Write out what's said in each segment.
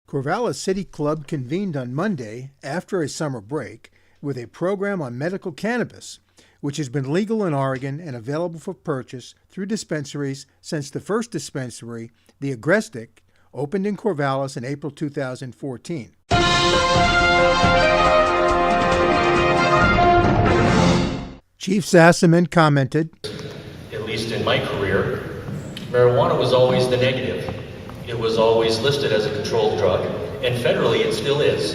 Corvallis City Club convened on Monday after a summer break with a program on medical cannabis, which has been legal in Oregon and available for purchase through dispensaries since the first dispensary, the Recreational, opened in Corvallis in April 2014. Chief Sassaman commented, "At least in my career, marijuana was always the negative. It was always listed as a controlled drug, and federally it still is.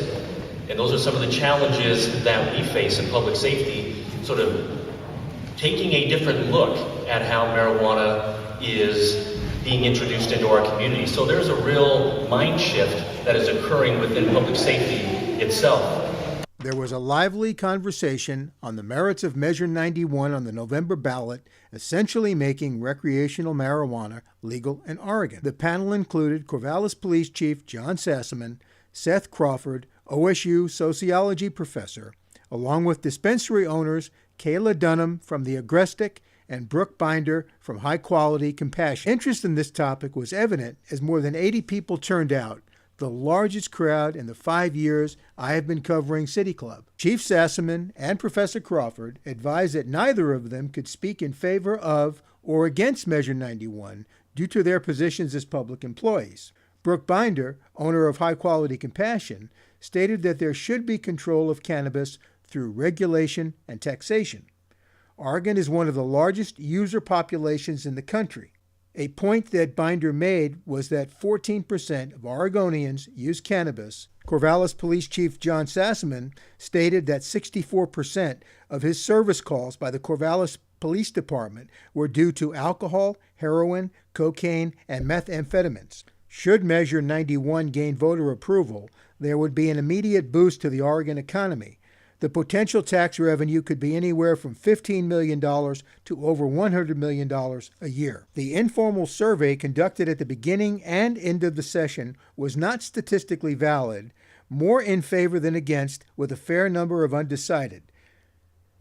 And those are some of the challenges that we face in public safety, sort of taking a different look at how marijuana is being introduced into our community. So there's a real mind shift that is occurring within public safety itself." There was a lively conversation on the merits of Measure 91 on the November ballot, essentially making recreational marijuana legal in Oregon. The panel included Corvallis Police Chief John Sassaman, Seth Crawford, OSU sociology professor, along with dispensary owners Kayla Dunham from the Agrestic and Brooke Binder from High Quality Compassion. Interest in this topic was evident as more than 80 people turned out, the largest crowd in the 5 years I have been covering City Club. Chief Sassaman and Professor Crawford advised that neither of them could speak in favor of or against Measure 91 due to their positions as public employees. Brooke Binder, owner of High Quality Compassion, stated that there should be control of cannabis through regulation and taxation. Oregon is one of the largest user populations in the country. A point that Binder made was that 14% of Oregonians use cannabis. Corvallis Police Chief John Sassaman stated that 64% of his service calls by the Corvallis Police Department were due to alcohol, heroin, cocaine, and methamphetamines. Should Measure 91 gain voter approval, there would be an immediate boost to the Oregon economy. The potential tax revenue could be anywhere from $15 million to over $100 million a year. The informal survey conducted at the beginning and end of the session was not statistically valid, more in favor than against, with a fair number of undecided.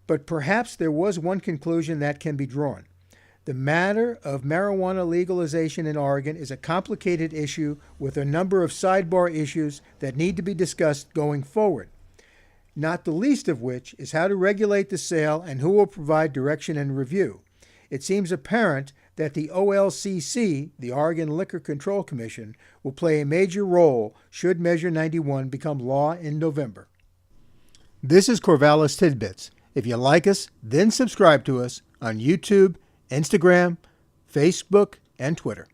But perhaps there was one conclusion that can be drawn. The matter of marijuana legalization in Oregon is a complicated issue with a number of sidebar issues that need to be discussed going forward, not the least of which is how to regulate the sale and who will provide direction and review. It seems apparent that the OLCC, the Oregon Liquor Control Commission, will play a major role should Measure 91 become law in November. This is Corvallis Tidbits. If you like us, then subscribe to us on YouTube, Instagram, Facebook, and Twitter.